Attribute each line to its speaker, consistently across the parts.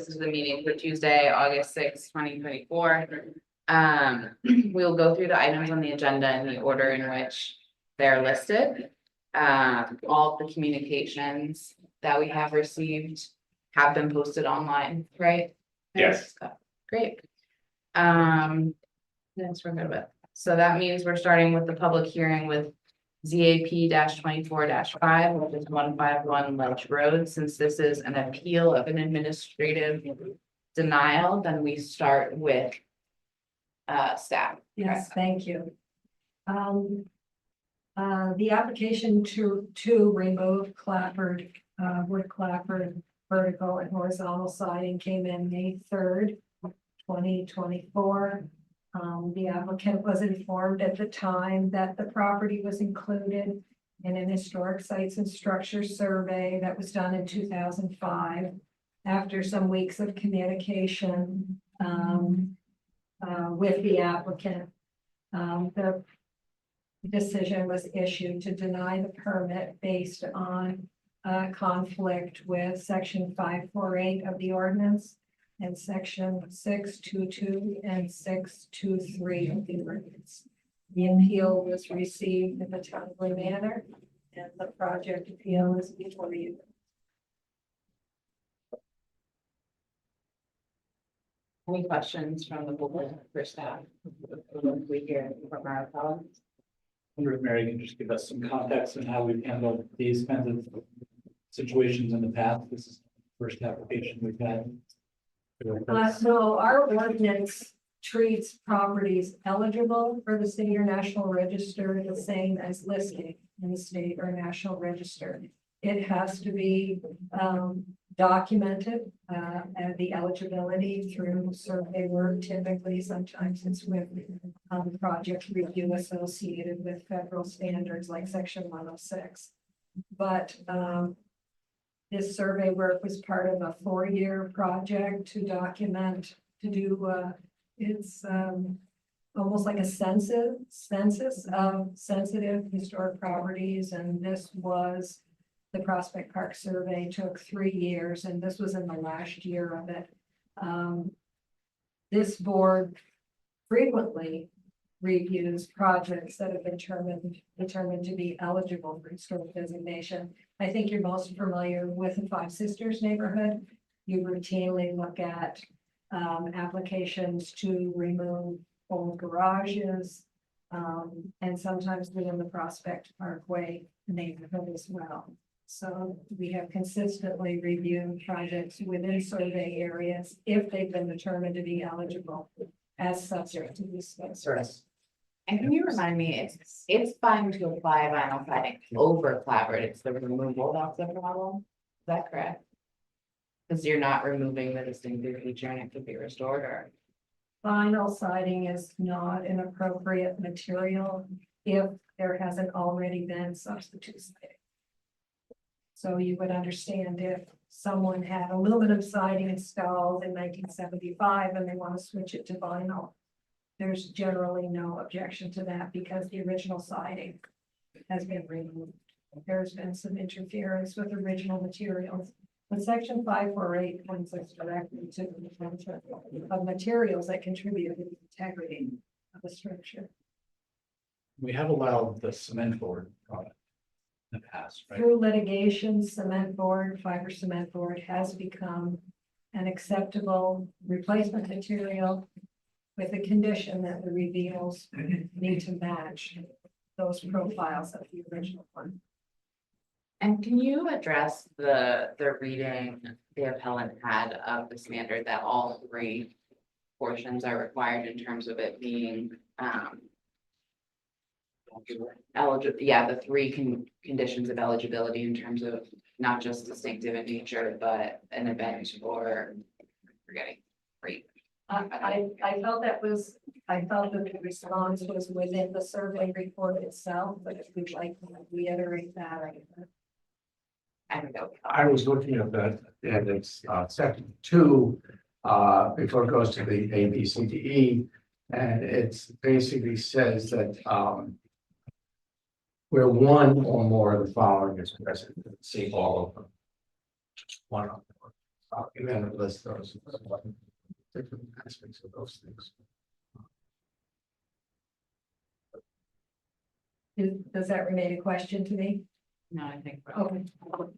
Speaker 1: This is the meeting for Tuesday, August 6th, 2024. We'll go through the items on the agenda in the order in which they're listed. All of the communications that we have received have been posted online, right?
Speaker 2: Yes.
Speaker 1: Great. Yes, we're good with. So that means we're starting with the public hearing with ZAP-24-5, which is 151 Ledge Road. Since this is an appeal of an administrative denial, then we start with staff.
Speaker 3: Yes, thank you. The application to remove clapboard, wood clapboard, vertical and horizontal siding came in May 3rd, 2024. The applicant was informed at the time that the property was included in an historic sites and structures survey that was done in 2005. After some weeks of communication with the applicant, the decision was issued to deny the permit based on conflict with section 548 of the ordinance and section 622 and 623 of the ordinance. The appeal was received in a timely manner, and the project appeal is before you.
Speaker 1: Any questions from the board for staff? We hear from our appellants.
Speaker 2: I wonder if Mary can just give us some context on how we've handled these kinds of situations in the past. This is the first application we've had.
Speaker 3: So our ordinance treats properties eligible for the state or national register the same as listing in the state or national register. It has to be documented, and the eligibility through survey work. Typically, sometimes it's with project review associated with federal standards like section 106. But this survey work was part of a 4-year project to document, to do, it's almost like a census of sensitive historic properties. And this was, the Prospect Park survey took 3 years, and this was in the last year of it. This board frequently reviews projects that have been determined to be eligible for historic designation. I think you're most familiar with the Five Sisters neighborhood. You routinely look at applications to remove old garages, and sometimes within the Prospect Parkway neighborhood as well. So we have consistently reviewed projects within survey areas if they've been determined to be eligible as subject to this.
Speaker 1: And can you remind me, it's fine to apply vinyl siding over clapboard, it's the removal that's the problem, is that correct? Because you're not removing the distinctive feature and it could be restored, or?
Speaker 3: Vinyl siding is not an appropriate material if there hasn't already been substitute siding. So you would understand if someone had aluminum siding installed in 1975 and they want to switch it to vinyl, there's generally no objection to that because the original siding has been removed. There's been some interference with original materials, but section 548 points us directly to the potential of materials that contribute to the integrity of the structure.
Speaker 2: We have allowed the cement board product in the past, right?
Speaker 3: Through litigation, cement board, fiber cement board has become an acceptable replacement material, with the condition that the reveals need to match those profiles of the original one.
Speaker 1: And can you address the reading the appellant had of the standard that all 3 portions are required in terms of it being eligible? Yeah, the 3 conditions of eligibility in terms of not just distinctive in nature, but an event or forgetting rape.
Speaker 3: I felt that the response was within the survey report itself, but if we'd like to reiterate that,
Speaker 1: I don't know.
Speaker 4: I was looking at that, and it's section 2 before it goes to the A, B, C, D, E, and it basically says that where one or more of the following is present, see all of them, just one of them. You had to list those different aspects of those things.
Speaker 3: Does that remain a question to me?
Speaker 1: No, I think. we're-
Speaker 3: Okay.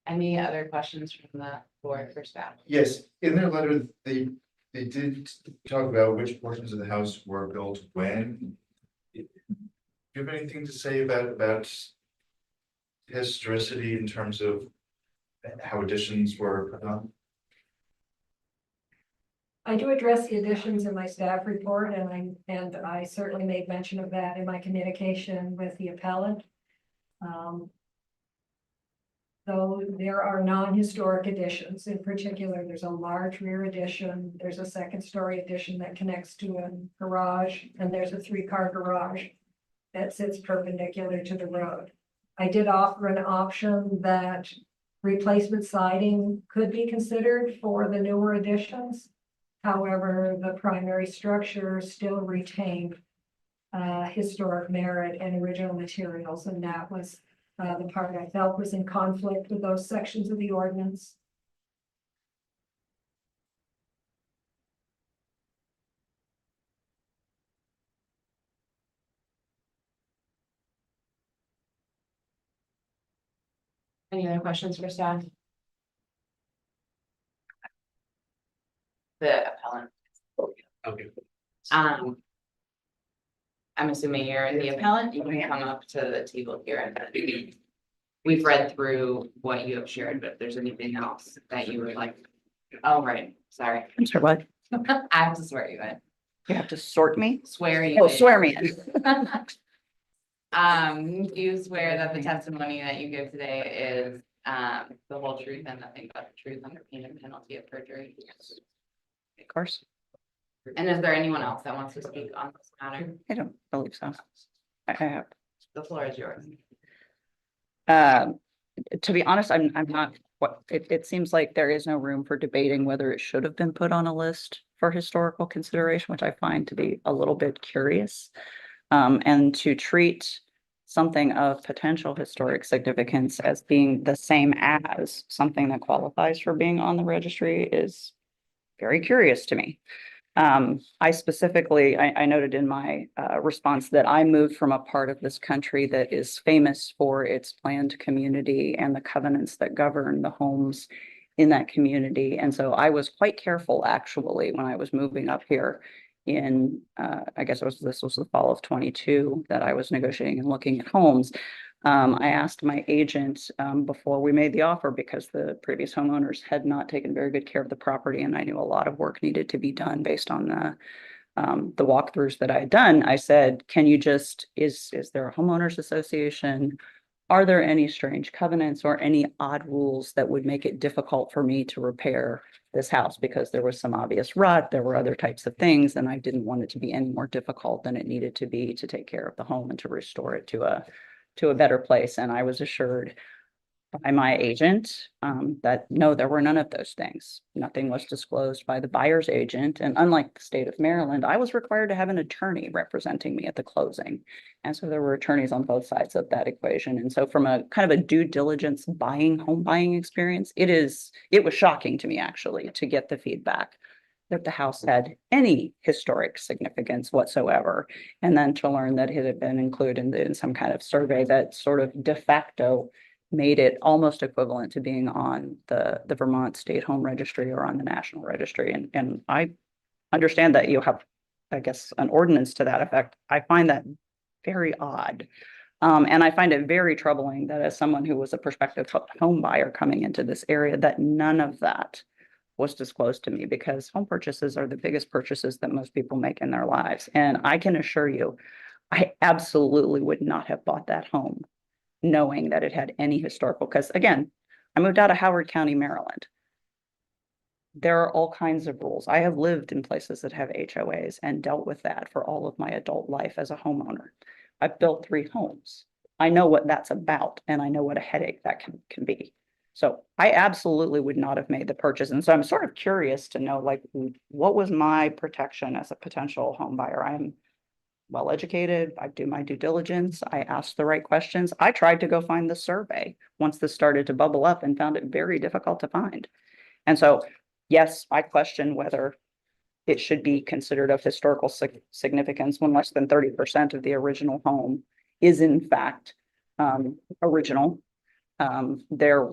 Speaker 1: Any other questions from the board for staff?
Speaker 5: Yes, in their letter, they did talk about which portions of the house were built when. Do you have anything to say about historicity in terms of how additions were done?
Speaker 3: I do address the additions in my staff report, and I certainly made mention of that in my communication with the appellant. Though there are non-historic additions, in particular, there's a large rear addition, there's a second-story addition that connects to a garage, and there's a three-car garage that sits perpendicular to the road. I did offer an option that replacement siding could be considered for the newer additions. However, the primary structure still retained historic merit and original materials, and that was the part I felt was in conflict with those sections of the ordinance.
Speaker 1: Any other questions for staff? The appellant.
Speaker 2: Okay.
Speaker 1: I'm assuming you're the appellant, you can come up to the table here and we've read through what you have shared, but if there's anything else that you would like. Oh, right, sorry.
Speaker 6: I'm sorry, what?
Speaker 1: I have to swear you in.
Speaker 6: You have to sort me?
Speaker 1: Swear you.
Speaker 6: Oh,
Speaker 1: in.
Speaker 6: swear me in.
Speaker 1: Do you swear that the testimony that you give today is the whole truth and nothing but the truth under pain and penalty of perjury?
Speaker 6: Of course,
Speaker 1: And is there anyone else that wants to speak on this matter?
Speaker 6: I don't believe so. I have.
Speaker 1: The floor is yours.
Speaker 6: To be honest, I'm not, it seems like there is no room for debating whether it should have been put on a list for historical consideration, which I find to be a little bit curious. And to treat something of potential historic significance as being the same as something that qualifies for being on the registry is very curious to me. I specifically, I noted in my response that I moved from a part of this country that is famous for its planned community and the covenants that govern the homes in that community. And so I was quite careful actually when I was moving up here in, I guess this was the fall of 22 that I was negotiating and looking at homes. I asked my agent before we made the offer because the previous homeowners had not taken very good care of the property, and I knew a lot of work needed to be done based on the walkthroughs that I had done. I said, "Can you just is there a homeowners association? Are there any strange covenants or any odd rules that would make it difficult for me to repair this house? Because there was some obvious rut, there were other types of things, and I didn't want it to be any more difficult than it needed to be to take care of the home and to restore it to a better place." And I was assured by my agent that no, there were none of those things. Nothing was disclosed by the buyer's agent. And unlike the state of Maryland, I was required to have an attorney representing me at the closing. And so there were attorneys on both sides of that equation. And so from a kind of a due diligence home buying experience, it was shocking to me actually to get the feedback that the house had any historic significance whatsoever. And then to learn that it had been included in some kind of survey that sort of de facto made it almost equivalent to being on the Vermont State Home Registry or on the National Registry. And I understand that you have, I guess, an ordinance to that effect. I find that very odd. And I find it very troubling that as someone who was a prospective home buyer coming into this area, that none of that was disclosed to me, because home purchases are the biggest purchases that most people make in their lives. And I can assure you, I absolutely would not have bought that home knowing that it had any historical, because again, I moved out of Howard County, Maryland. There are all kinds of rules. I have lived in places that have HOAs and dealt with that for all of my adult life as a homeowner. I've built 3 homes. I know what that's about, and I know what a headache that can be. So I absolutely would not have made the purchase. And so I'm sort of curious to know, like, what was my protection as a potential home buyer? I'm well educated. I do my due diligence. I asked the right questions. I tried to go find the survey once this started to bubble up and found it very difficult to find. And so, yes, I question whether it should be considered of historical significance when less than 30% of the original home is in fact original. There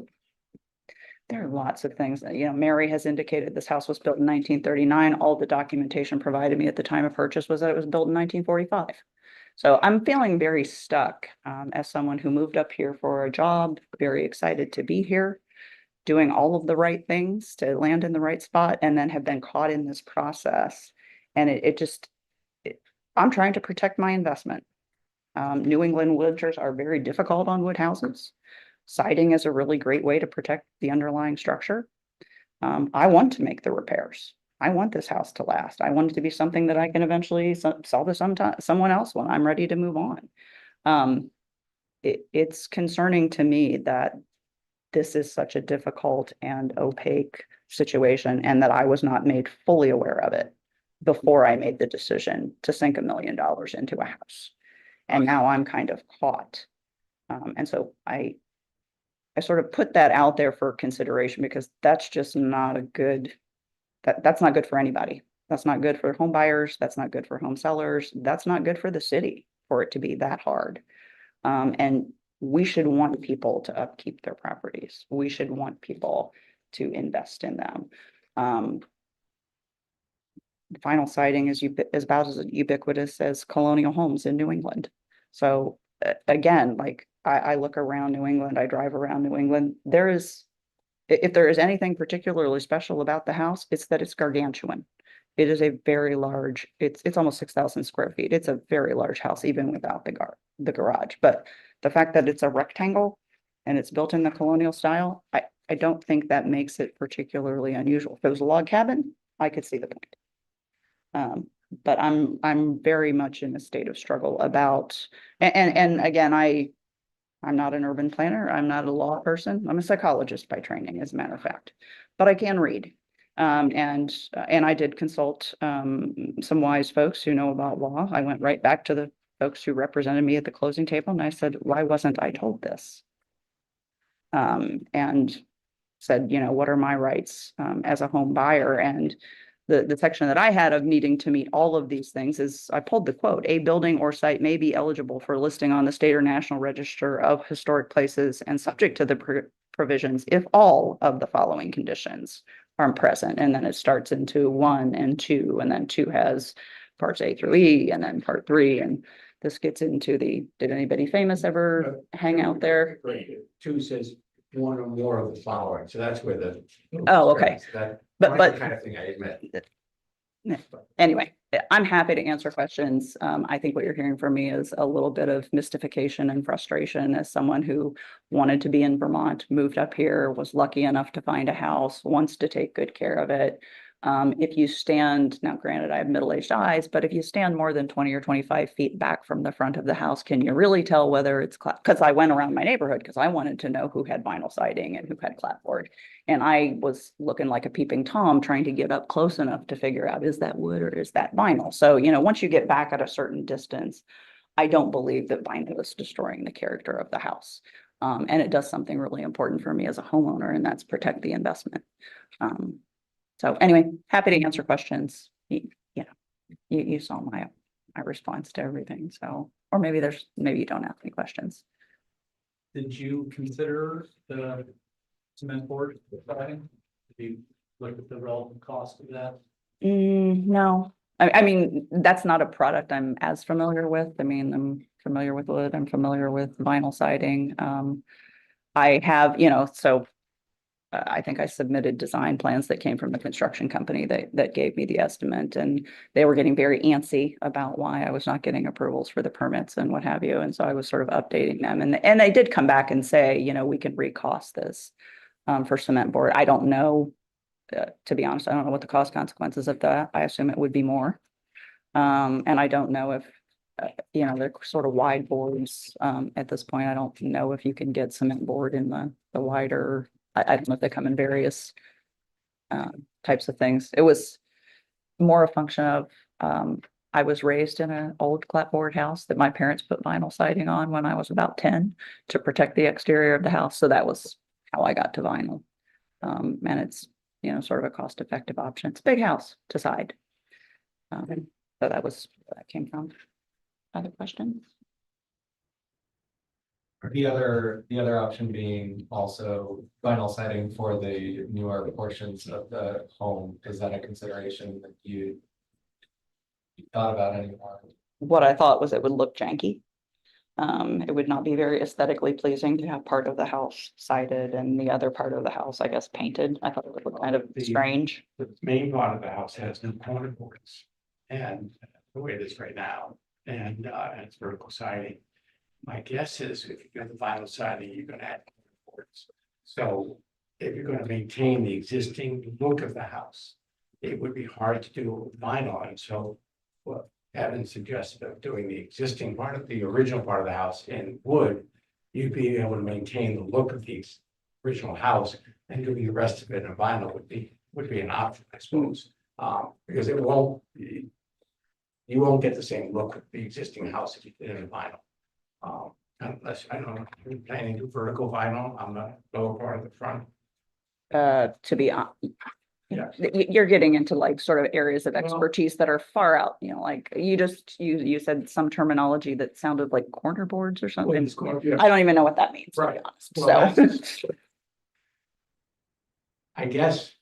Speaker 6: are lots of things that, Mary has indicated this house was built in 1939. All the documentation provided me at the time of purchase was that it was built in 1945. So I'm feeling very stuck as someone who moved up here for a job, very excited to be here, doing all of the right things to land in the right spot, and then have been caught in this process. And I'm trying to protect my investment. New England winters are very difficult on wood houses. Siding is a really great way to protect the underlying structure. I want to make the repairs. I want this house to last. I want it to be something that I can eventually sell to someone else when I'm ready to move on. It's concerning to me that this is such a difficult and opaque situation, and that I was not made fully aware of it before I made the decision to sink $1 million into a house. And now I'm kind of caught. And so I sort of put that out there for consideration, because that's just not that's not good for anybody. That's not good for home buyers. That's not good for home sellers. That's not good for the city for it to be that hard. And we should want people to upkeep their properties. We should want people to invest in them. The vinyl siding is about as ubiquitous as colonial homes in New England. So again, like I look around New England, I drive around New England. If there is anything particularly special about the house, it's that it's gargantuan. It is a very large, it's almost 6,000 square feet. It's a very large house, even without the garage. But the fact that it's a rectangle and it's built in the colonial style, I don't think that makes it particularly unusual. If it was a log cabin, I could see the point. But I'm very much in a state of struggle about, and again, I'm not an urban planner. I'm not a law person. I'm a psychologist by training, as a matter of fact, but I can read. And I did consult some wise folks who know about law. I went right back to the folks who represented me at the closing table, and I said, why wasn't I told this? And said, what are my rights as a home buyer? And the section that I had of needing to meet all of these things is, I pulled the quote, a building or site may be eligible for listing on the state or national register of historic places and subject to the provisions if all of the following conditions are present. And then it starts into 1 and 2, and then 2 has parts A through E, and then part 3. And this gets into did anybody famous ever hang out there?
Speaker 4: 2 says 1 or more of the following, so that's where the.
Speaker 6: Oh, okay.
Speaker 4: That,
Speaker 6: But
Speaker 4: the kind of thing I admit.
Speaker 6: Anyway, I'm happy to answer questions. I think what you're hearing from me is a little bit of mystification and frustration as someone who wanted to be in Vermont, moved up here, was lucky enough to find a house, wants to take good care of it. If you stand, now granted, I have middle-aged eyes, but if you stand more than 20 or 25 feet back from the front of the house, can you really tell whether it's because I went around my neighborhood because I wanted to know who had vinyl siding and who had clapboard. And I was looking like a peeping Tom trying to get up close enough to figure out, is that wood or is that vinyl? So, once you get back at a certain distance, I don't believe that vinyl is destroying the character of the house. And it does something really important for me as a homeowner, and that's protect the investment. So anyway, happy to answer questions. You saw my response to everything. So, or maybe you don't have any questions.
Speaker 2: Did you consider the cement board siding? Did you look at the relevant cost of that?
Speaker 6: No, I mean, that's not a product I'm as familiar with. I mean, I'm familiar with wood. I'm familiar with vinyl siding. I have, so I think I submitted design plans that came from the construction company that gave me the estimate, and they were getting very antsy about why I was not getting approvals for the permits and what have you. And so I was sort of updating them, and they did come back and say, we can recost this for cement board. I don't know, to be honest, I don't know what the cost consequences of that. I assume it would be more. And I don't know if, they're sort of wide boards at this point. I don't know if you can get cement board in the wider. I don't know if they come in various types of things. It was more a function of, I was raised in an old clapboard house that my parents put vinyl siding on when I was about 10 to protect the exterior of the house. So that was how I got to vinyl. And sort of a cost-effective option. It's a big house to side. So that was where that came from. Other questions?
Speaker 7: The other option being also vinyl siding for the newer portions of the home, is that a consideration that you thought about anymore?
Speaker 6: What I thought was it would look janky. It would not be very aesthetically pleasing to have part of the house sided and the other part of the house, I guess, painted. I thought it would look kind of strange.
Speaker 4: The main part of the house has no corner boards, and the way it is right now, and it's vertical siding. My guess is if you do the vinyl siding, you're gonna add corner boards. So if you're gonna maintain the existing look of the house, it would be hard to do with vinyl, and so what Evan suggested of doing the existing part of the original part of the house in wood, you'd be able to maintain the look of the original house, and doing the rest of it in vinyl would be an option, I suppose. Because it won't, you won't get the same look of the existing house if you did it in vinyl. Unless, I don't know, if you're planning to do vertical vinyl on the lower part of the front.
Speaker 6: To be honest.
Speaker 4: Yeah.
Speaker 6: You're getting into like sort of areas of
Speaker 4: Well-
Speaker 6: expertise that are far out, like you said some terminology that sounded like corner boards or something.
Speaker 4: Yeah.
Speaker 6: I don't even know what that means, to be
Speaker 4: Right.
Speaker 6: honest.
Speaker 4: Well,
Speaker 6: So,
Speaker 4: I guess,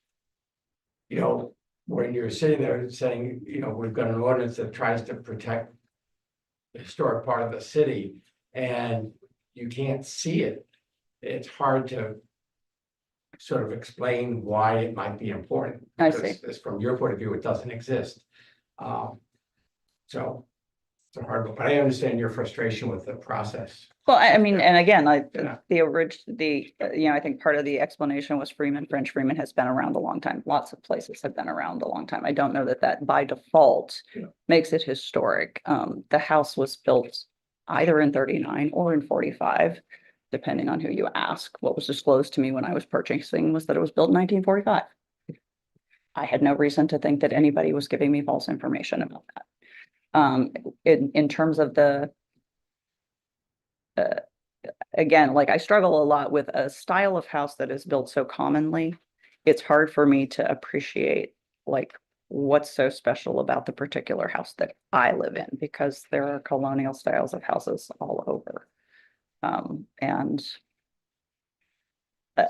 Speaker 4: when you're sitting there saying, we've got an ordinance that tries to protect the historic part of the city, and you can't see it, it's hard to sort of explain why it might be important.
Speaker 6: I see.
Speaker 4: Because from your point of view, it doesn't exist. So it's a hard one, but I understand your frustration with the process.
Speaker 6: well, I mean, and again, like
Speaker 4: Yeah.
Speaker 6: I think part of the explanation was French Freeman has been around a long time. Lots of places have been around a long time. I don't know that by default
Speaker 4: Yeah.
Speaker 6: makes it historic. The house was built either in 39 or in 45, depending on who you ask. What was disclosed to me when I was purchasing was that it was built in 1945. I had no reason to think that anybody was giving me false information about that. In terms of again, like I struggle a lot with a style of house that is built so commonly. It's hard for me to appreciate like what's so special about the particular house that I live in, because there are colonial styles of houses all over. And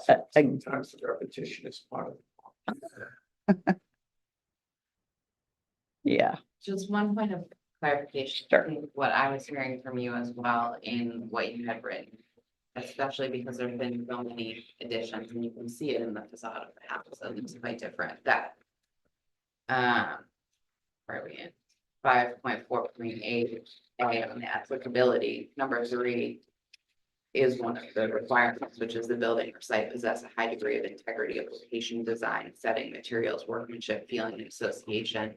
Speaker 4: Sometimes the repetition is part of it.
Speaker 6: yeah,
Speaker 1: Just one point of clarification.
Speaker 6: Sure.
Speaker 1: I think what I was hearing from you as well in what you had written. Especially because there's been so many additions and you can see it in the facade of the house, so it looks quite different, that. Where are we in? 5.4.8, on the applicability, number 3. Is one of the requirements, which is the building or site possess a high degree of integrity of location, design, setting, materials, workmanship, feeling, and association.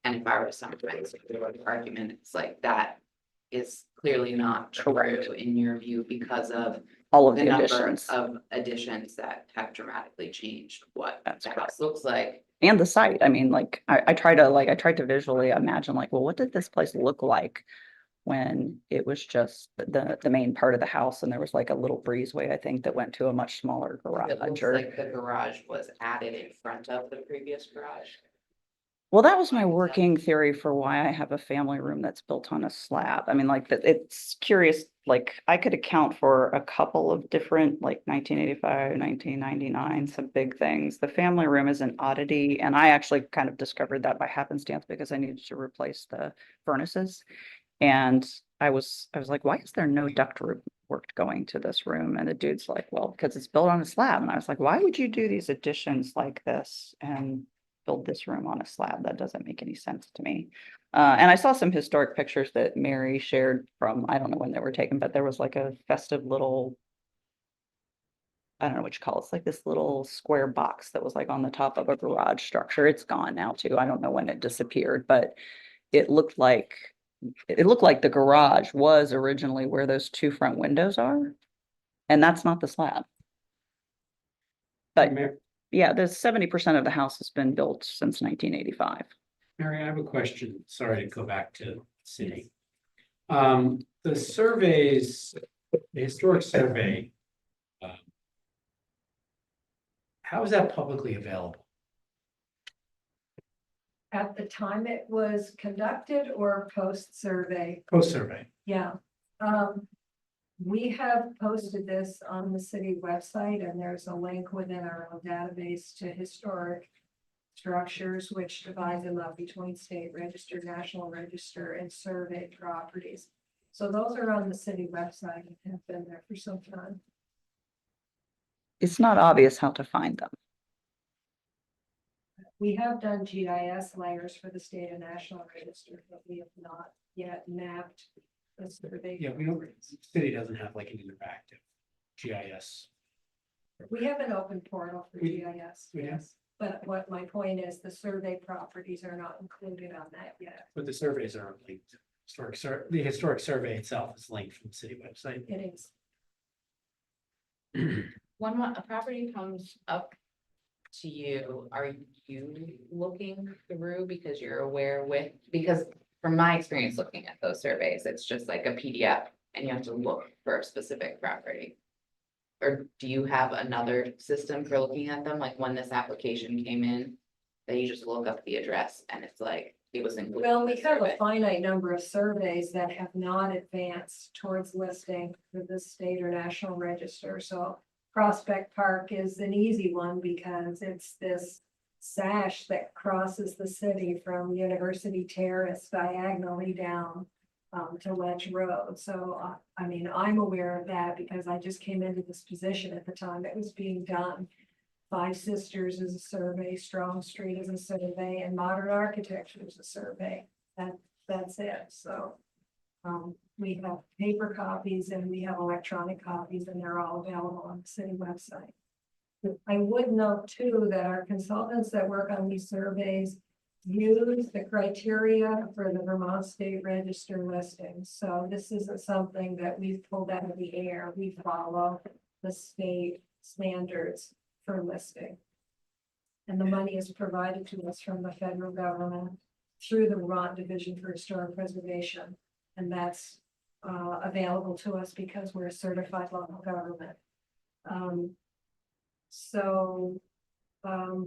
Speaker 1: And if I were to summarize the argument, it's like that is clearly not true
Speaker 6: Correct.
Speaker 1: in your view because of
Speaker 6: all of
Speaker 1: the
Speaker 6: the
Speaker 1: number
Speaker 6: additions
Speaker 1: of additions that have dramatically changed what
Speaker 6: That's
Speaker 1: the
Speaker 6: correct.
Speaker 1: house looks like.
Speaker 6: and the site. I mean, like I tried to visually imagine like, well, what did this place look like when it was just the main part of the house and there was like a little breezeway, I think, that went to a much smaller
Speaker 1: It
Speaker 6: garage.
Speaker 1: looks
Speaker 6: Or
Speaker 1: like the garage was added in front of the previous garage.
Speaker 6: well, that was my working theory for why I have a family room that's built on a slab. I mean, like it's curious, like I could account for a couple of different, like 1985, 1999, some big things. The family room is an oddity. And I actually kind of discovered that by happenstance because I needed to replace the furnaces. And I was like, why is there no duct work going to this room? And the dude's like, well, because it's built on a slab. And I was like, why would you do these additions like this and build this room on a slab? That doesn't make any sense to me. And I saw some historic pictures that Mary shared from, I don't know when they were taken, but there was like a festive little, I don't know what you call it. It's like this little square box that was like on the top of a garage structure. It's gone now too. I don't know when it disappeared, but it looked like the garage was originally where those 2 front windows are. And that's not the slab. But yeah, there's 70% of the house has been built since 1985.
Speaker 2: Mary, I have a question. Sorry to go back to city. The surveys, the historic survey. How is that publicly available?
Speaker 3: at the time it was conducted or post-survey?
Speaker 2: Post-survey.
Speaker 3: Yeah. We have posted this on the city website, and there's a link within our own database to historic structures, which divide them up between state register, national register, and survey properties. So those are on the city website and have been there for some time.
Speaker 6: It's not obvious how to find them.
Speaker 3: We have done GIS layers for the state and national register, but we have not yet mapped the survey.
Speaker 4: Yeah, we don't, the city doesn't have like an interactive GIS.
Speaker 3: We have an open portal for
Speaker 4: We-
Speaker 3: GIS,
Speaker 4: we have?
Speaker 3: yes. But what my point is, the survey properties are not included on that yet.
Speaker 4: But the surveys are linked. The historic survey itself is linked from the city website.
Speaker 3: It is.
Speaker 1: When a property comes up to you, are you looking through because you're aware because from my experience looking at those surveys, it's just like a PDF and you have to look for a specific property. Or do you have another system for looking at them, like when this application came in, that you just look up the address and it's like, it was included?
Speaker 3: Well,
Speaker 1: in
Speaker 3: we
Speaker 1: the
Speaker 3: have a
Speaker 1: survey?
Speaker 3: finite number of surveys that have not advanced towards listing for the state or national register. So Prospect Park is an easy one because it's this sash that crosses the city from University Terrace diagonally down to Ledge Road. So, I mean, I'm aware of that because I just came into this position at the time it was being done. Five Sisters is a survey, Strong Street is a survey, and Modern Architecture is a survey. That's it. So we have paper copies and we have electronic copies, and they're all available on the city website. I would note too that our consultants that work on these surveys use the criteria for the Vermont State Register listings. So this isn't something that we've pulled out of the air. We follow the state standards for listing. And the money is provided to us from the federal government through the Vermont Division for Historic Preservation. And that's available to us because we're a certified local government.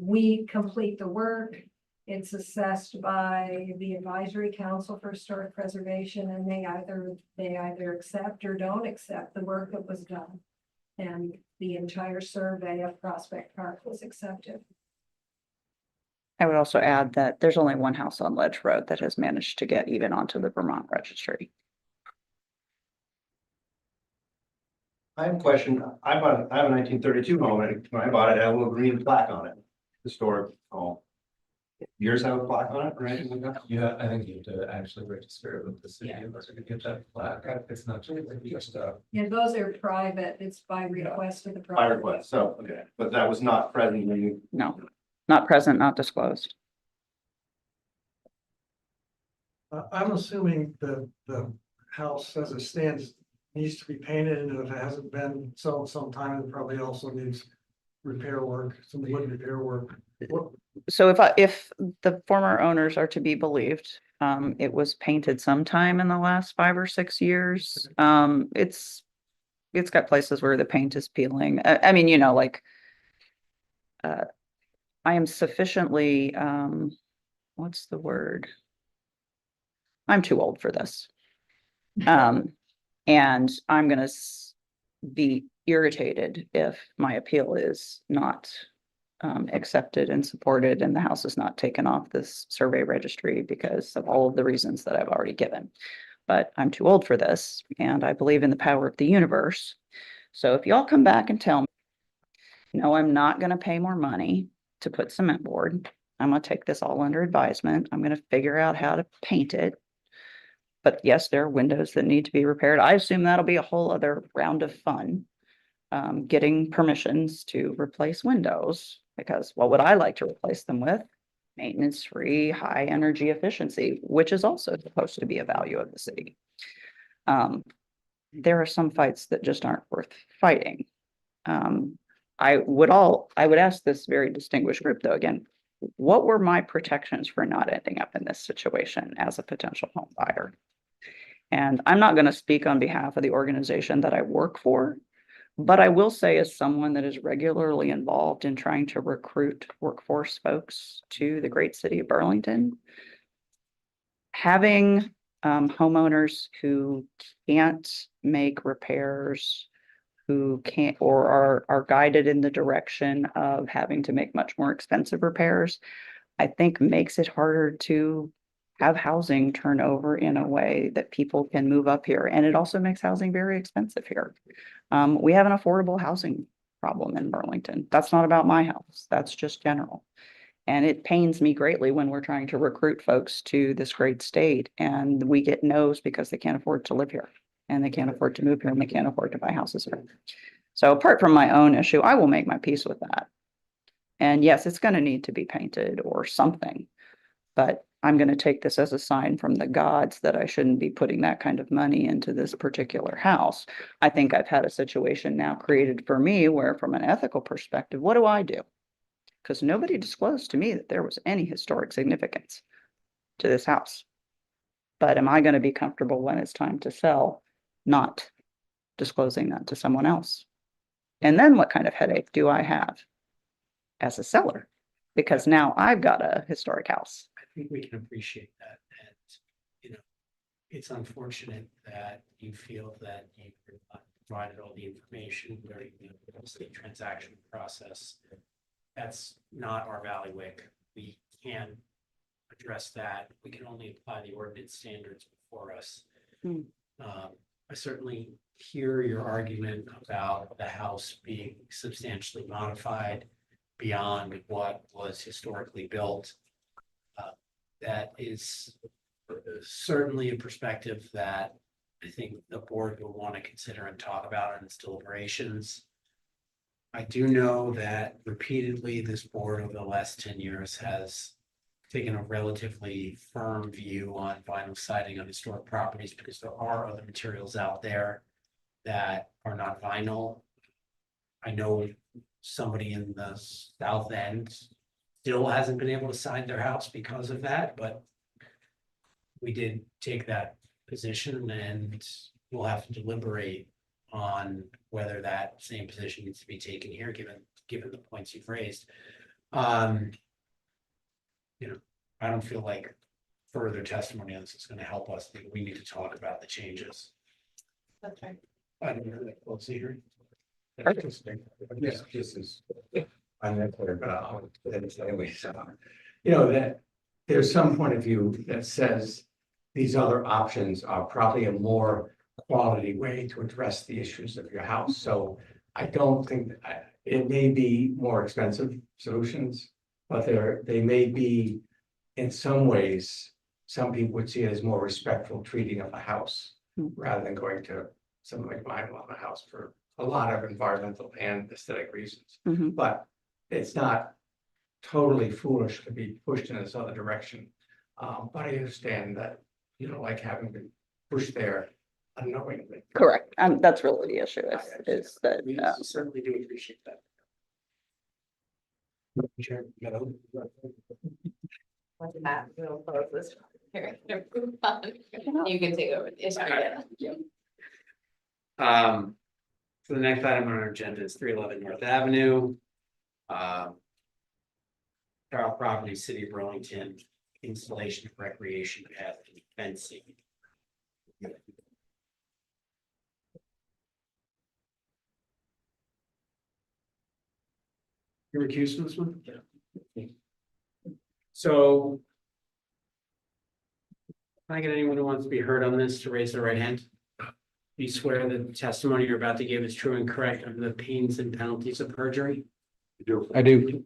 Speaker 3: We complete the work. It's assessed by the Advisory Council for Historic Preservation, and they either accept or don't accept the work that was done. And the entire survey of Prospect Park was accepted.
Speaker 6: I would also add that there's only one house on Ledge Road that has managed to get even onto the Vermont registry.
Speaker 8: I have a question. I have a 1932 home, and when I bought it, it had a little green plaque on it, historic home. Yours have a plaque on it, right?
Speaker 7: Yeah, I think you have to actually register it with the city in order to get that plaque. It's not just
Speaker 3: Yeah, those are private. It's by request of the
Speaker 8: By
Speaker 3: property.
Speaker 8: request, so, okay, but that was not present when you.
Speaker 6: No, not present, not disclosed.
Speaker 9: I'm assuming that the house as it stands needs to be painted, and if it hasn't been so some time, it probably also needs repair work, some wood repair work.
Speaker 6: So if the former owners are to be believed, it was painted sometime in the last 5 or 6 years. It's got places where the paint is peeling. I mean, you know, like, I am sufficiently, what's the word? I'm too old for this. And I'm gonna be irritated if my appeal is not accepted and supported, and the house is not taken off this survey registry because of all of the reasons that I've already given. But I'm too old for this, and I believe in the power of the universe. So if y'all come back and tell me, no, I'm not gonna pay more money to put cement board, I'm gonna take this all under advisement. I'm gonna figure out how to paint it. But yes, there are windows that need to be repaired. I assume that'll be a whole other round of fun. Getting permissions to replace windows, because what would I like to replace them with? Maintenance-free, high energy efficiency, which is also supposed to be a value of the city. There are some fights that just aren't worth fighting. I would ask this very distinguished group though, again, what were my protections for not ending up in this situation as a potential home buyer? And I'm not going to speak on behalf of the organization that I work for, But I will say, as someone that is regularly involved in trying to recruit workforce folks to the great city of Burlington, having homeowners who can't make repairs, who can't or are guided in the direction of having to make much more expensive repairs, I think makes it harder to have housing turn over in a way that people can move up here. And it also makes housing very expensive here. We have an affordable housing problem in Burlington. That's not about my house. That's just general. And it pains me greatly when we're trying to recruit folks to this great state and we get no's because they can't afford to live here and they can't afford to move here and they can't afford to buy houses here. So apart from my own issue, I will make my peace with that. And yes, it's going to need to be painted or something, but I'm going to take this as a sign from the gods that I shouldn't be putting that kind of money into this particular house. I think I've had a situation now created for me where from an ethical perspective, what do? Because nobody disclosed to me that there was any historic significance to this house. But am I going to be comfortable when it's time to sell, not disclosing that to someone else? And then what kind of headache do I have as a seller? Because now I've got a historic house.
Speaker 4: I think we can appreciate that. And, it's unfortunate that you feel that you provided all the information during the transaction process. That's not our bailiwick. We can address that. We can only apply the ordinance standards before us. I certainly hear your argument about the house being substantially modified beyond what was historically built. That is certainly a perspective that I think the board will want to consider and talk about in its deliberations. I do know that repeatedly this board over the last 10 years has taken a relatively firm view on vinyl siding on historic properties because there are other materials out there that are not vinyl. I know somebody in the south end still hasn't been able to side their house because of that, but we did take that position and we'll have to deliberate on whether that same position needs to be taken here, given the points you've raised. I don't feel like further testimony on this is going to help us. I think we need to talk about the changes.
Speaker 1: That's right.
Speaker 4: I don't know that close here.
Speaker 7: Yes, this is, I'm not clear, but I'll, anyways,
Speaker 4: That there's some point of view that says these other options are probably a more quality way to address the issues of your house. So I don't think it may be more expensive solutions, but they may be in some ways, some people would see it as more respectful treating of a house rather than going to something like mine on a house for a lot of environmental and aesthetic reasons. But it's not totally foolish to be pushed in this other direction. But I understand that you don't like having been pushed there unknowingly.
Speaker 6: Correct. That's really the issue is that.
Speaker 4: We certainly do appreciate that. Chair,
Speaker 1: With that, we'll close this hearing. You can take over. It's
Speaker 4: So the next item on our agenda is 311 North Avenue. Carl Property, City of Burlington, installation of recreation path and fencing. You recused from this one? Yeah. So. Can I get anyone who wants to be heard on this to raise their right hand? You swear that the testimony you're about to give is true and correct under the pains and penalties of perjury?
Speaker 7: I do.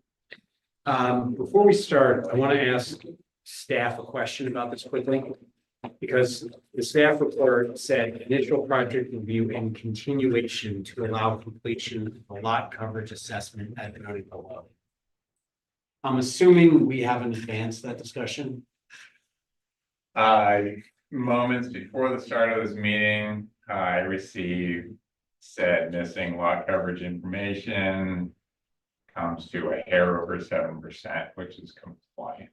Speaker 4: Before we start, I want to ask staff a question about this quickly. Because the staff report said initial project review and continuation to allow completion of a lot coverage assessment as noted below. I'm assuming we haven't advanced that discussion.
Speaker 10: Moments before the start of this meeting, I received said missing lot coverage information. Comes to a hair over 7%, which is compliant.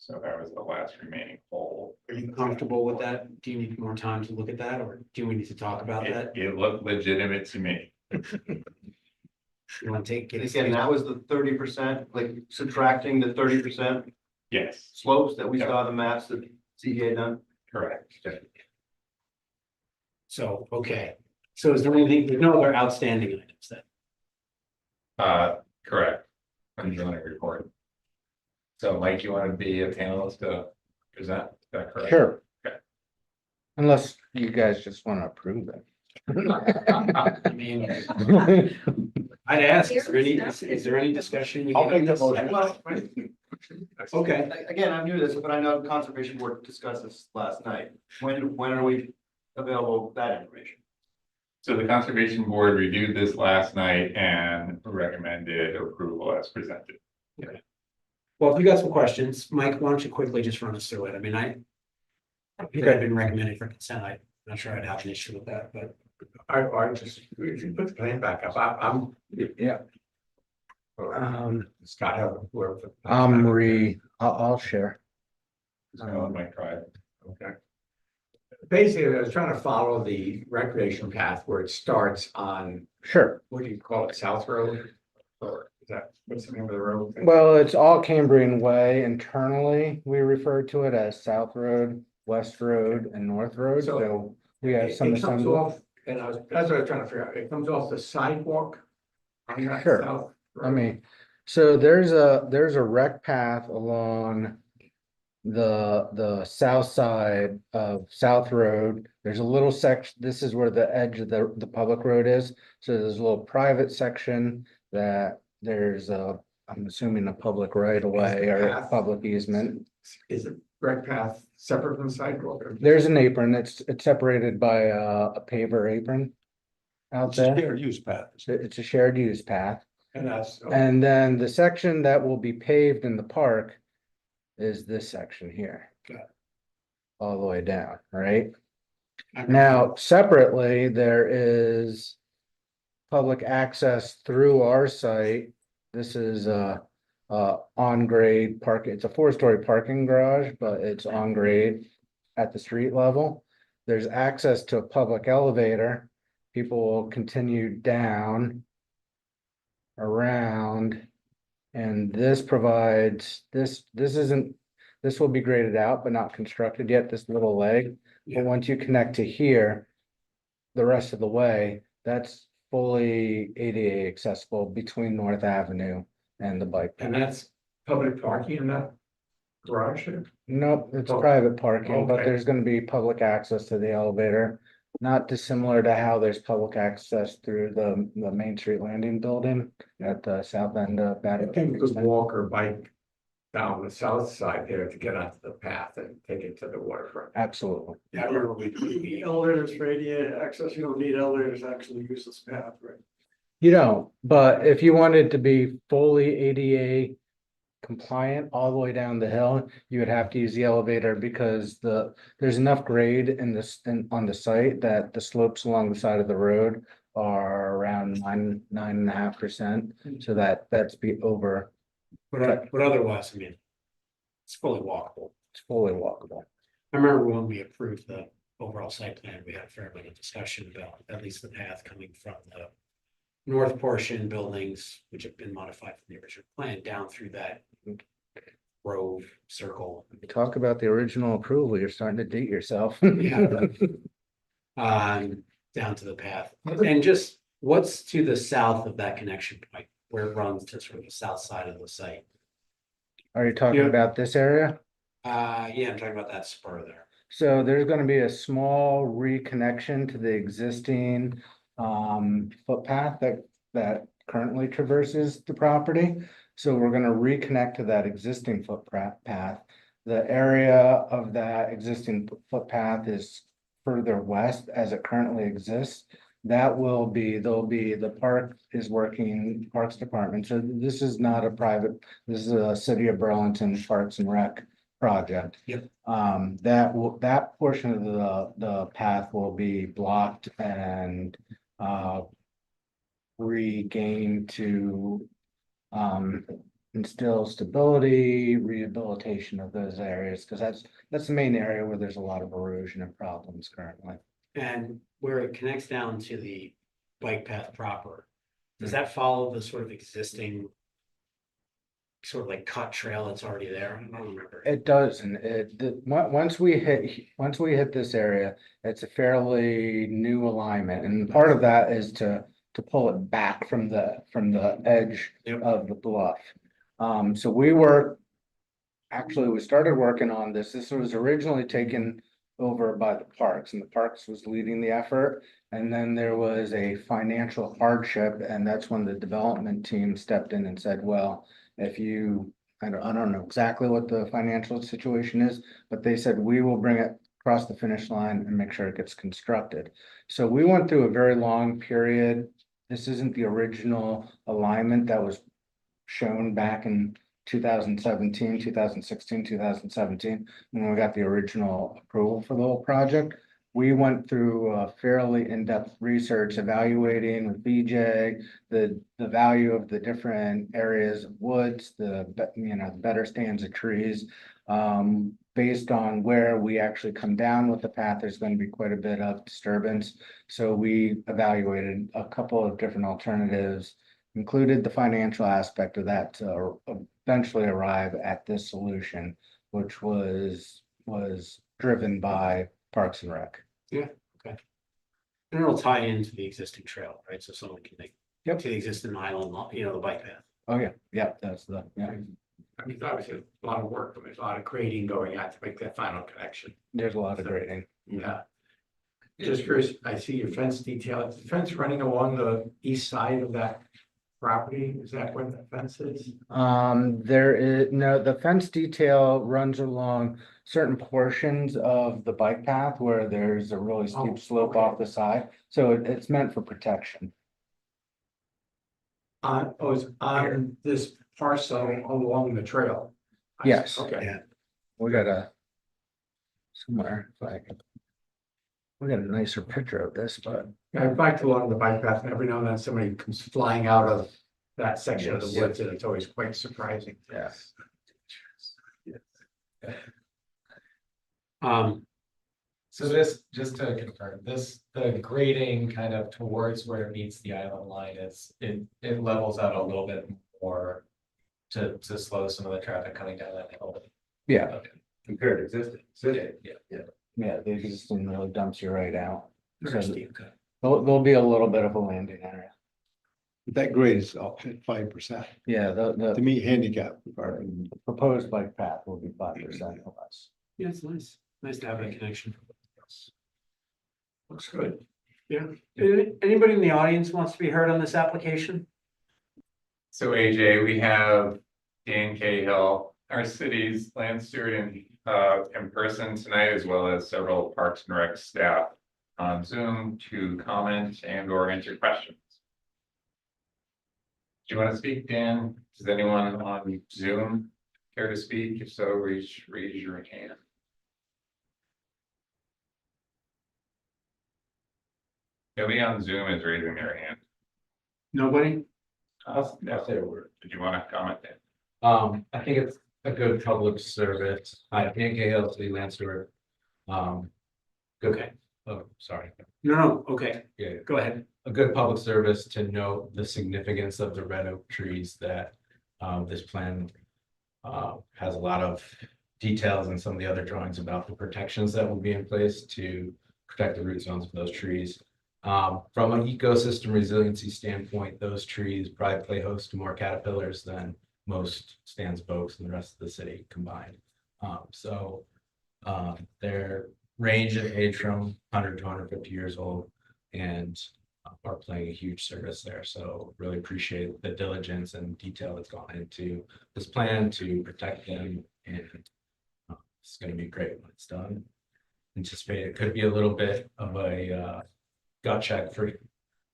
Speaker 10: So that was the last remaining hole.
Speaker 11: Are you comfortable with that? Do you need more time to look at that, or do we need to talk about that?
Speaker 10: It looked legitimate to me.
Speaker 11: You want to take
Speaker 8: And
Speaker 11: it?
Speaker 8: again, that was the 30%, like subtracting the 30%
Speaker 10: Yes,
Speaker 8: slopes that we
Speaker 10: Yep.
Speaker 8: saw the maps that CEA done.
Speaker 10: correct.
Speaker 11: So, okay. So is there anything, there's no other outstanding items then?
Speaker 10: Correct. I'm doing a report. So Mike, you want to be a panelist to present? Is that correct?
Speaker 12: Sure.
Speaker 10: Okay.
Speaker 12: Unless you guys just want to approve it.
Speaker 11: I mean, I'd ask, is there any discussion? we
Speaker 4: I'll
Speaker 11: can
Speaker 4: make
Speaker 11: have
Speaker 4: that
Speaker 11: this?
Speaker 4: motion.
Speaker 11: Okay,
Speaker 8: Again, I'm new to this, but I know the Conservation Board discussed this last night. When are we available with that information?
Speaker 10: So the Conservation Board reviewed this last night and recommended approval as presented.
Speaker 11: well, if you got some questions, Mike, why don't you quickly just run us through it? I mean, I think I've been recommended for consent. I'm not sure I'd have an issue with that, but
Speaker 4: I just, if you put the plan back up, I'm.
Speaker 12: Yeah.
Speaker 4: Scott, have whoever.
Speaker 12: I'll share.
Speaker 10: So Mike tried.
Speaker 4: Okay. Basically, I was trying to follow the recreation path where it starts on,
Speaker 12: Sure.
Speaker 4: what do you call it, South Road? Or is that, what's the name of the road?
Speaker 12: Well, it's all Cambrian Way. Internally, we refer to it as South Road, West Road, and North Road.
Speaker 4: So-
Speaker 12: So we have
Speaker 4: It
Speaker 12: some
Speaker 4: comes
Speaker 12: assembly.
Speaker 4: off, and that's what I was trying to figure out, it comes off the sidewalk. On that
Speaker 12: Sure.
Speaker 4: south
Speaker 12: I
Speaker 4: road.
Speaker 12: mean, so there's a rec path along the south side of South Road. There's a little section, this is where the edge of the public road is. So there's a little private section that there's I'm assuming a public right of way or a
Speaker 4: path-
Speaker 12: public easement.
Speaker 4: Is the rec path separate from the sidewalk? or-
Speaker 12: There's an apron, it's separated by a paver apron out there.
Speaker 4: shared use path.
Speaker 12: It's a shared use path.
Speaker 4: And that's.
Speaker 12: And then the section that will be paved in the park is this section here.
Speaker 4: Got it.
Speaker 12: All the way down, right? Now, separately, there is public access through our site. This is on grade park. It's a 4-story parking garage, but it's on grade at the street level. There's access to a public elevator. People will continue down around. And this provides, this will be graded out, but not constructed yet, this little leg.
Speaker 11: Yeah.
Speaker 12: But once you connect to here, the rest of the way, that's fully ADA accessible between North Avenue and the bike path.
Speaker 4: And that's public parking in that garage there?
Speaker 12: Nope, it's
Speaker 4: Oh,
Speaker 12: private parking, but
Speaker 4: okay.
Speaker 12: there's gonna be public access to the elevator. Not dissimilar to how there's public access through the Main Street Landing Building at the south end of
Speaker 4: I
Speaker 12: that.
Speaker 4: think you could walk or bike down the south side there to get onto the path and take it to the waterfront.
Speaker 12: Absolutely.
Speaker 11: I remember we.
Speaker 9: The elevators for ADA access, you don't need elevators to actually use this path, right?
Speaker 12: You don't, but if you wanted to be fully ADA compliant all the way down the hill, you would have to use the elevator because there's enough grade in this, on the site that the slopes along the side of the road are around 9.5%. So that's be over,
Speaker 11: But otherwise, I mean, it's fully walkable.
Speaker 12: it's fully walkable.
Speaker 11: I remember when we approved the overall site plan, we had a fair bit of discussion about at least the path coming from the north portion buildings, which have been modified from the original plan, down through that grove circle.
Speaker 12: Talk about the original approval, you're starting to date yourself.
Speaker 11: Yeah. Down to the path. And just what's to the south of that connection point, where it runs to sort of the south side of the site?
Speaker 12: Are you talking
Speaker 11: Yeah.
Speaker 12: about this area?
Speaker 11: Yeah, I'm talking about that spur there.
Speaker 12: So there's gonna be a small reconnection to the existing footpath that currently traverses the property. So we're gonna reconnect to that existing footpath. The area of that existing footpath is further west as it currently exists. That will be, the park is working, Parks Department, so this is not a private, this is a City of Burlington Parks and Rec project.
Speaker 11: Yep.
Speaker 12: That portion of the path will be blocked and regained to instill stability, rehabilitation of those areas, because that's the main area where there's a lot of erosion and problems currently.
Speaker 11: And where it connects down to the bike path proper, does
Speaker 12: Mm.
Speaker 11: that follow the sort of existing sort of like cut trail that's already there? I don't remember.
Speaker 12: It does, and once we hit this area, it's a fairly new alignment, and part of that is to pull it back from the edge
Speaker 11: Yep.
Speaker 12: of the bluff. So we started working on this. This was originally taken over by the parks, and the parks was leading the effort. And then there was a financial hardship, and that's when the development team stepped in and said, well, if you, I don't know exactly what the financial situation is, but they said, we will bring it across the finish line and make sure it gets constructed. So we went through a very long period. This isn't the original alignment that was shown back in 2017, 2016, 2017, when we got the original approval for the whole project. We went through a fairly in-depth research evaluating with BJ, the value of the different areas of woods, the better stands of trees. Based on where we actually come down with the path, there's going to be quite a bit of disturbance. So we evaluated a couple of different alternatives, included the financial aspect of that to eventually arrive at this solution, which was driven by Parks and Rec.
Speaker 11: And it'll tie into the existing trail, right? So someone can make
Speaker 12: Yep.
Speaker 11: to the existing island, the bike path.
Speaker 12: Oh, yeah, that's the, yeah.
Speaker 4: I mean, it's obviously a lot of work, there's a lot of grading going on to make that final connection.
Speaker 12: There's a lot of grading.
Speaker 4: Yeah. Just curious, I see your fence detail, is the fence running along the east side of that property? Is that where the fence is?
Speaker 12: There is, no, the fence detail runs along certain portions of the bike path where there's a really
Speaker 4: Oh,
Speaker 12: steep slope
Speaker 4: okay.
Speaker 12: off the side. So it's meant for protection.
Speaker 4: It's on this parcel along the trail? I see.
Speaker 12: Yes.
Speaker 4: Okay.
Speaker 12: We got somewhere, we got a nicer picture of this, but
Speaker 4: I biked along the bike path and every now and then somebody comes flying out of that section of the
Speaker 12: Yes.
Speaker 4: woods and it's always quite surprising.
Speaker 12: yes.
Speaker 7: So this, just to confirm, the grading kind of towards where it meets the island line it levels out a little bit more to slow some of the traffic coming down that hill.
Speaker 12: Yeah,
Speaker 7: Okay.
Speaker 8: Compared to existing.
Speaker 12: yeah, the existing really dumps you right out. So
Speaker 11: Interesting.
Speaker 12: there'll be a little bit of a landing area.
Speaker 13: That grade is up at 5%
Speaker 12: Yeah,
Speaker 13: to
Speaker 12: the
Speaker 13: meet handicap parking.
Speaker 12: proposed bike path will be 5% or less.
Speaker 11: Yeah, it's nice. Nice to have that connection.
Speaker 4: Looks good.
Speaker 11: Anybody in the audience wants to be heard on this application?
Speaker 10: So AJ, we have Dan Cahill, our city's land steward in person tonight, as well as several Parks and Rec staff on Zoom to comment and or answer questions. Do you want to speak, Dan? Does anyone on Zoom care to speak? If so, raise your hand. Nobody on Zoom is raising their hand.
Speaker 11: Nobody?
Speaker 10: I'll say a word. Did you want to comment, Dan?
Speaker 7: I think it's a good public service. Hi, Dan Cahill, City Land Steward.
Speaker 11: Okay.
Speaker 7: Oh, sorry.
Speaker 11: No, okay,
Speaker 7: Yeah,
Speaker 11: go ahead.
Speaker 7: a good public service to note the significance of the red oak trees that this plan has a lot of details and some of the other drawings about the protections that will be in place to protect the root zones of those trees. From an ecosystem resiliency standpoint, those trees probably play host to more caterpillars than most stands oaks and the rest of the city combined. Their range in age from 100 to 150 years old and are playing a huge service there. So really appreciate the diligence and detail that's gone into this plan to protect them, and it's going to be great when it's done. Anticipate it could be a little bit of a gut check for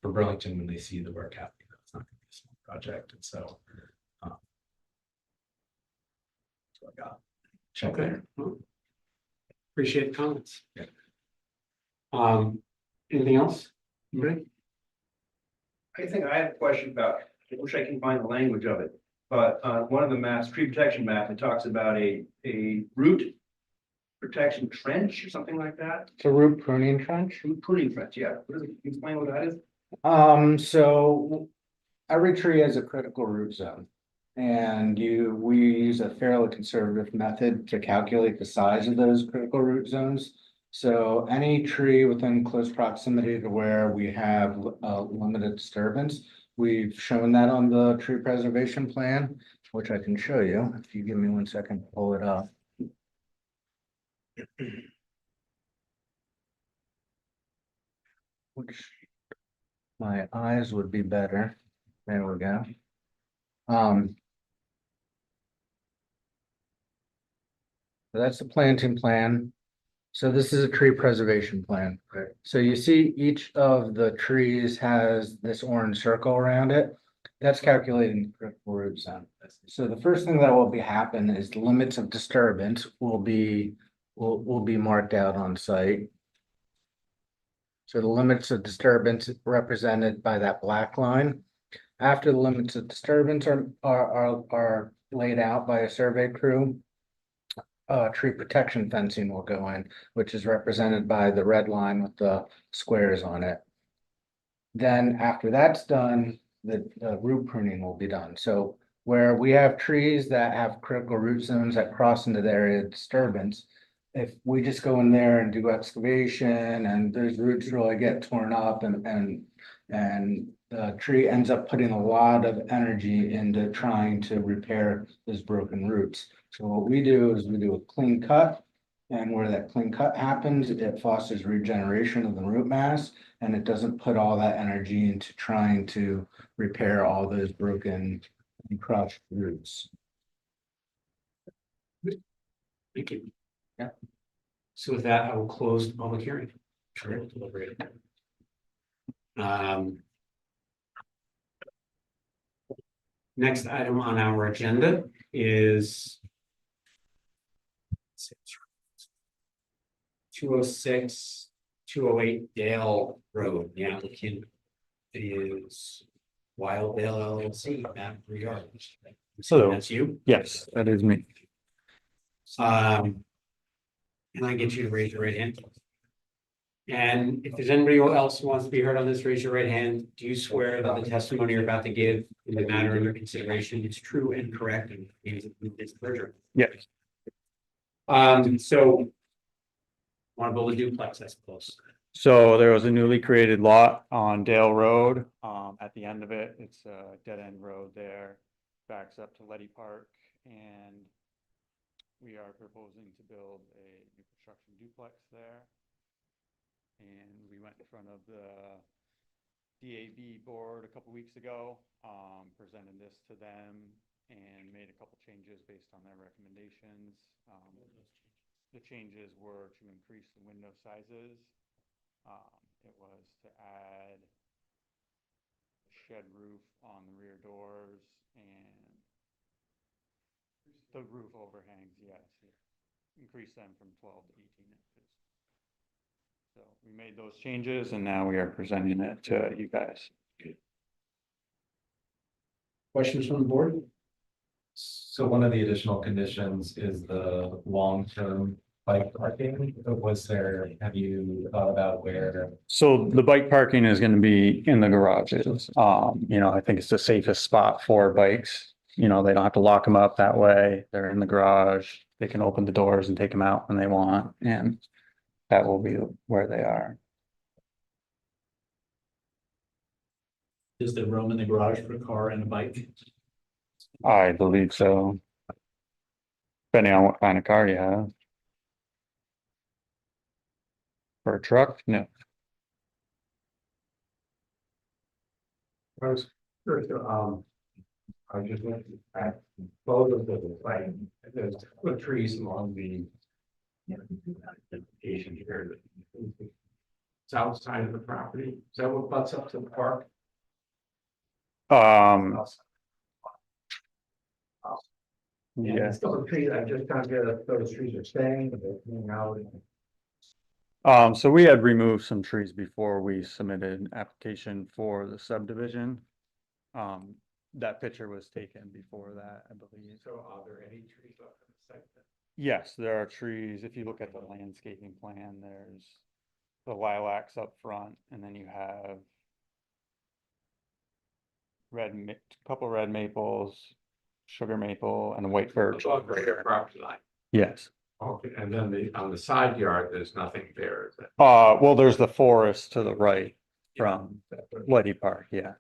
Speaker 7: Burlington when they see the work happening. It's not going to be a small project, and so that's what I got. Check
Speaker 11: Okay.
Speaker 7: there.
Speaker 11: Appreciate the comments.
Speaker 7: Yeah.
Speaker 11: Anything else? Anybody?
Speaker 8: I think I have a question about, I wish I can find the language of it, but on one of the maps, tree protection map, it talks about a root protection trench or something like that.
Speaker 12: It's a root pruning trench.
Speaker 8: Root pruning trench, yeah. What is it? Can you explain what that is?
Speaker 12: So every tree has a critical root zone. And we use a fairly conservative method to calculate the size of those critical root zones. So any tree within close proximity to where we have limited disturbance, we've shown that on the tree preservation plan, which I can show you. If you give me 1 second, to pull it up. Which my eyes would be better. There we go. So that's the planting plan. So this is a tree preservation plan.
Speaker 8: Okay.
Speaker 12: So you see each of the trees has this orange circle around it. That's calculating the critical root zone. So the first thing that will happen is the limits of disturbance will be marked out on site. So the limits of disturbance represented by that black line. After the limits of disturbance are laid out by a survey crew, tree protection fencing will go in, which is represented by the red line with the squares on it. Then after that's done, the root pruning will be done. So where we have trees that have critical root zones that cross into the area of disturbance, if we just go in there and do excavation and those roots really get torn up and the tree ends up putting a lot of energy into trying to repair those broken roots. So what we do is we do a clean cut, and where that clean cut happens, it fosters regeneration of the root mass, and it doesn't put all that energy into trying to repair all those broken and crushed roots.
Speaker 11: Thank you.
Speaker 12: Yeah.
Speaker 11: So with that, I will close the public hearing. Sure, we'll deliberate. Next item on our agenda is 206, 208 Dale Road. The applicant is Wild Dale LLC, map 3 yards.
Speaker 14: Hello.
Speaker 11: That's you?
Speaker 14: Yes, that is me.
Speaker 11: Can I get you to raise your right hand? And if there's anybody else who wants to be heard on this, raise your right hand. Do you swear that the testimony you're about to give in the matter under consideration is true and correct and is perjury?
Speaker 14: Yes.
Speaker 11: So want to build a duplex, I suppose.
Speaker 14: So there was a newly created lot on Dale Road. At the end of it, it's a dead end road there, backs up to Letty Park, and we are proposing to build a new construction duplex there. And we went in front of the DAB board a couple weeks ago, presented this to them and made a couple changes based on their recommendations. The changes were to increase the window sizes. It was to add a shed roof on the rear doors and the roof overhangs, yes. Increase them from 12 to 18 inches. So we made those changes and now we are presenting it to you guys.
Speaker 11: Questions from the board?
Speaker 7: So one of the additional conditions is the long-term bike parking. Have you thought about where?
Speaker 14: So the bike parking is going to be in the garages. I think it's the safest spot for bikes. They don't have to lock them up that way. They're in the garage. They can open the doors and take them out when they want. And that will be where they are.
Speaker 2: Is there room in the garage for a car and a bike?
Speaker 14: I believe so. Depending on what kind of car you have. For a truck, no.
Speaker 4: I was curious, I just went at both of the, like, there's the trees along the Asian here. South side of the property, is that what butts up to the park?
Speaker 14: Yeah.
Speaker 4: It's still a tree, I just can't get if those trees are staying, but they're coming out.
Speaker 14: So we had removed some trees before we submitted an application for the subdivision. that picture was taken before that, I believe.
Speaker 10: So are there any trees left on the site then?
Speaker 14: Yes, there are trees. If you look at the landscaping plan, there's the lilacs up front, and then you have couple red maples, sugar maple, and a white birch.
Speaker 4: Above the property line.
Speaker 14: Yes.
Speaker 4: Okay, and then on the side yard, there's nothing there, is it?
Speaker 14: Well, there's the forest to the right from Letty Park, yeah.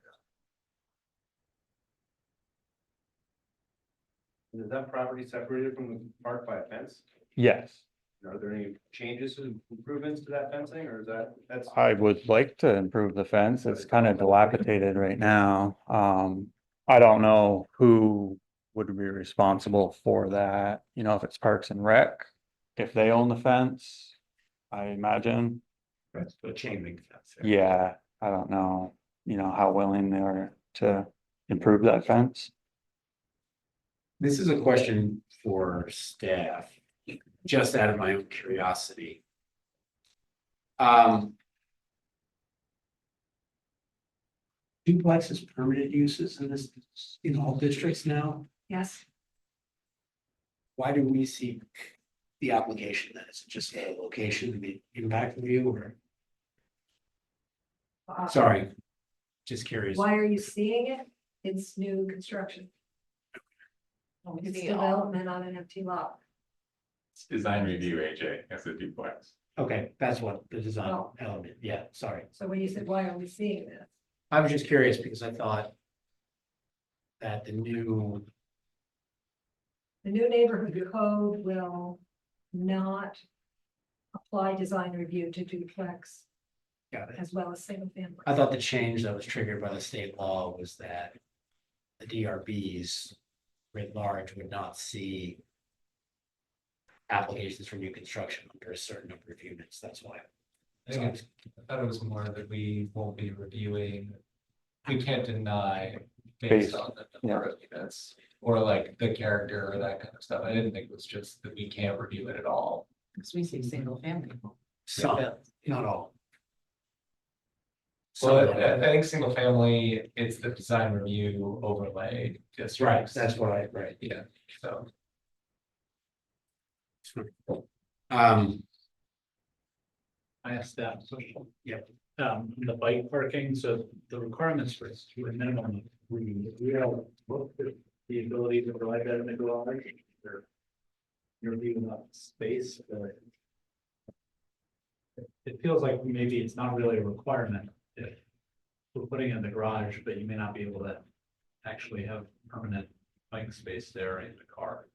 Speaker 8: Is that property separated from the park by a fence?
Speaker 14: Yes.
Speaker 8: Are there any changes or improvements to that fencing, or is that's?
Speaker 14: I would like to improve the fence. It's kind of dilapidated right now. I don't know who would be responsible for that. You know, if it's Parks and Rec, if they own the fence, I imagine.
Speaker 4: That's the chain link fence. there.
Speaker 14: Yeah, I don't know, you know, how willing they are to improve that fence.
Speaker 11: This is a question for staff, just out of my own curiosity. Duplex is permanent uses in this, in all districts now.
Speaker 3: Yes,
Speaker 11: Why do we seek the application then? Is it just a location, the impact review, or, sorry, just curious.
Speaker 3: why are you seeing it? It's new construction. It's development on an empty lot.
Speaker 10: It's design review, AJ, as a duplex.
Speaker 11: Okay, that's what the design
Speaker 3: Oh.
Speaker 11: element, yeah, sorry.
Speaker 3: So when you said, why are we seeing this?
Speaker 11: I was just curious because I thought that the new,
Speaker 3: The new neighborhood code will not apply design review to duplex
Speaker 11: got it.
Speaker 3: as well as single family.
Speaker 11: I thought the change that was triggered by the state law was that the DRBs writ large would not see applications for new construction under a certain number of units, that's why.
Speaker 7: I thought it was more that we won't be reviewing, we can't deny based
Speaker 14: Based,
Speaker 7: on the number of units. Or like the character or that kind of stuff. I didn't think it was just that we can't review it at all.
Speaker 1: Because we see single family.
Speaker 11: Some, not all.
Speaker 7: Well,
Speaker 11: Some of them.
Speaker 7: I think single family, it's the design review overlay districts.
Speaker 11: Right, that's what right.
Speaker 7: Yeah, so.
Speaker 2: I asked that question.
Speaker 11: Yep.
Speaker 2: The bike parking, so the requirements for a minimum of three, we have looked at the ability to provide that in the garage. Or you're leaving up space, it feels like maybe it's not really a requirement if we're putting it in the garage, but you may not be able to actually have permanent bike space there in the car.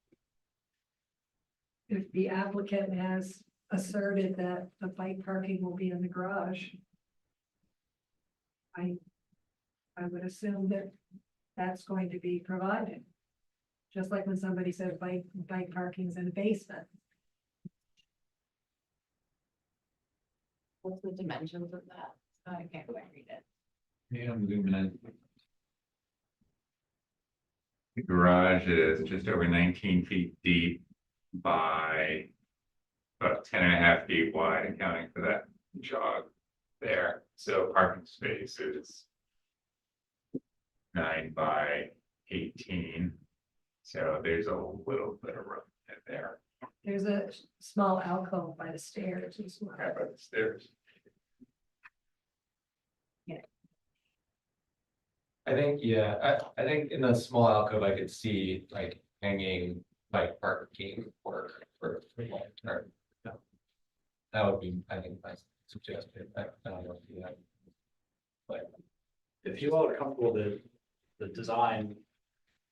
Speaker 3: If the applicant has asserted that the bike parking will be in the garage, I would assume that that's going to be provided. Just like when somebody says bike parking's in the basement.
Speaker 1: What's the dimensions of that? I can't quite read it.
Speaker 10: Yeah, I'm zooming in. The garage is just over 19 feet deep by about 10.5 feet wide, accounting for that jog there. So parking space is 9 by 18. So there's a little bit of room in there.
Speaker 3: There's a small alcove by the stairs as well.
Speaker 10: Right by the stairs.
Speaker 7: I think, yeah, I think in a small alcove, I could see like hanging bike parking for long term. That would be, I think, my suggestion. I don't know if you have. But
Speaker 2: If you all are comfortable that the design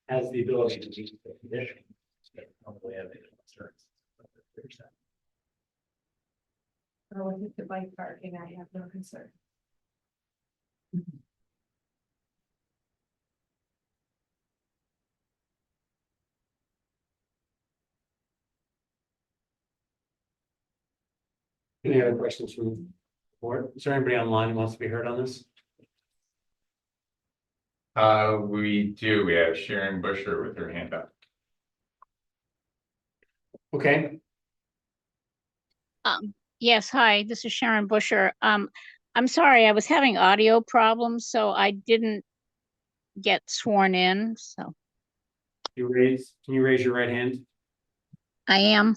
Speaker 2: has the ability to meet the conditions, that probably have any concerns.
Speaker 3: So with the bike parking, I have no concern.
Speaker 11: Any other questions from the board? Is there anybody online who wants to be heard on this?
Speaker 10: We do. We have Sharon Busher with her hand up.
Speaker 11: Okay,
Speaker 15: Yes, hi, this is Sharon Busher. I'm sorry, I was having audio problems, so I didn't get sworn in, so
Speaker 11: Can you raise your right hand?
Speaker 15: I am.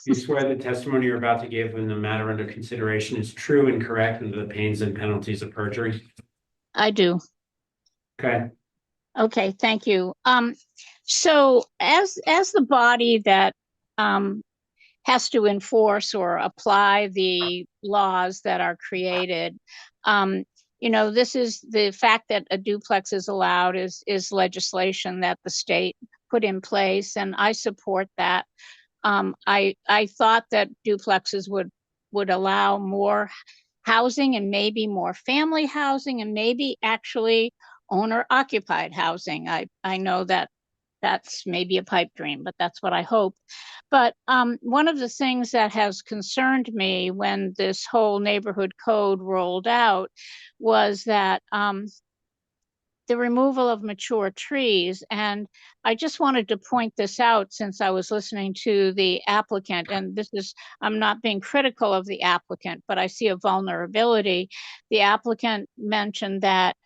Speaker 11: You swear the testimony you're about to give in the matter under consideration is true and correct under the pains and penalties of perjury?
Speaker 15: I do.
Speaker 11: Okay,
Speaker 15: Okay, thank you. So as the body that has to enforce or apply the laws that are created, this is the fact that a duplex is allowed is legislation that the state put in place, and I support that. I thought that duplexes would allow more housing and maybe more family housing and maybe actually owner occupied housing. I know that that's maybe a pipe dream, but that's what I hope. But one of the things that has concerned me when this whole neighborhood code rolled out was that the removal of mature trees. And I just wanted to point this out since I was listening to the applicant, and I'm not being critical of the applicant, but I see a vulnerability. The applicant mentioned that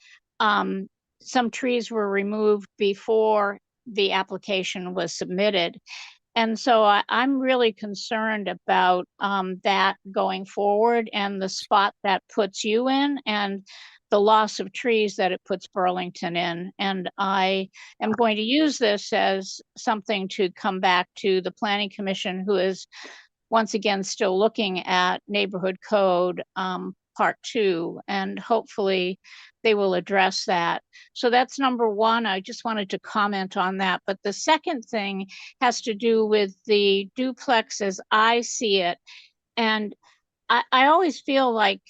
Speaker 15: some trees were removed before the application was submitted. And so I'm really concerned about that going forward and the spot that puts you in and the loss of trees that it puts Burlington in. And I am going to use this as something to come back to the Planning Commission, who is once again still looking at neighborhood code part 2, and hopefully they will address that. So that's number one. I just wanted to comment on that. But the second thing has to do with the duplex as I see it. And I always feel like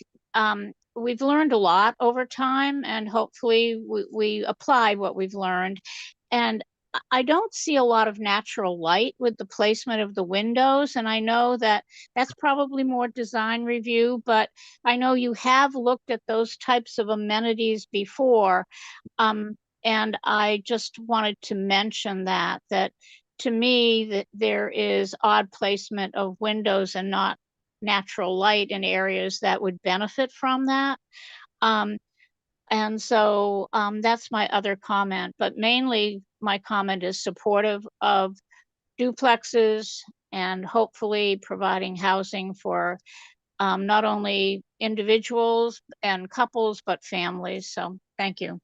Speaker 15: we've learned a lot over time, and hopefully we apply what we've learned. And I don't see a lot of natural light with the placement of the windows. And I know that that's probably more design review, but I know you have looked at those types of amenities before. And I just wanted to mention that to me, that there is odd placement of windows and not natural light in areas that would benefit from that. And so that's my other comment, but mainly my comment is supportive of duplexes and hopefully providing housing for not only individuals and couples, but families. So thank you.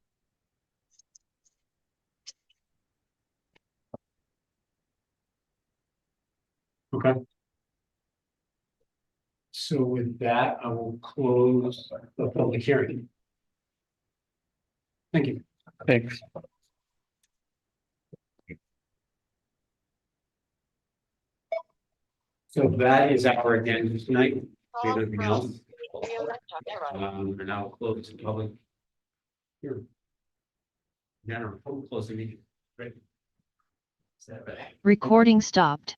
Speaker 11: okay. So with that, I will close the public hearing. Thank you.
Speaker 14: Thanks.
Speaker 11: So that is our agenda tonight. We have anything else? And I'll close the public hearing. General, close the meeting. Right.
Speaker 16: Recording stopped.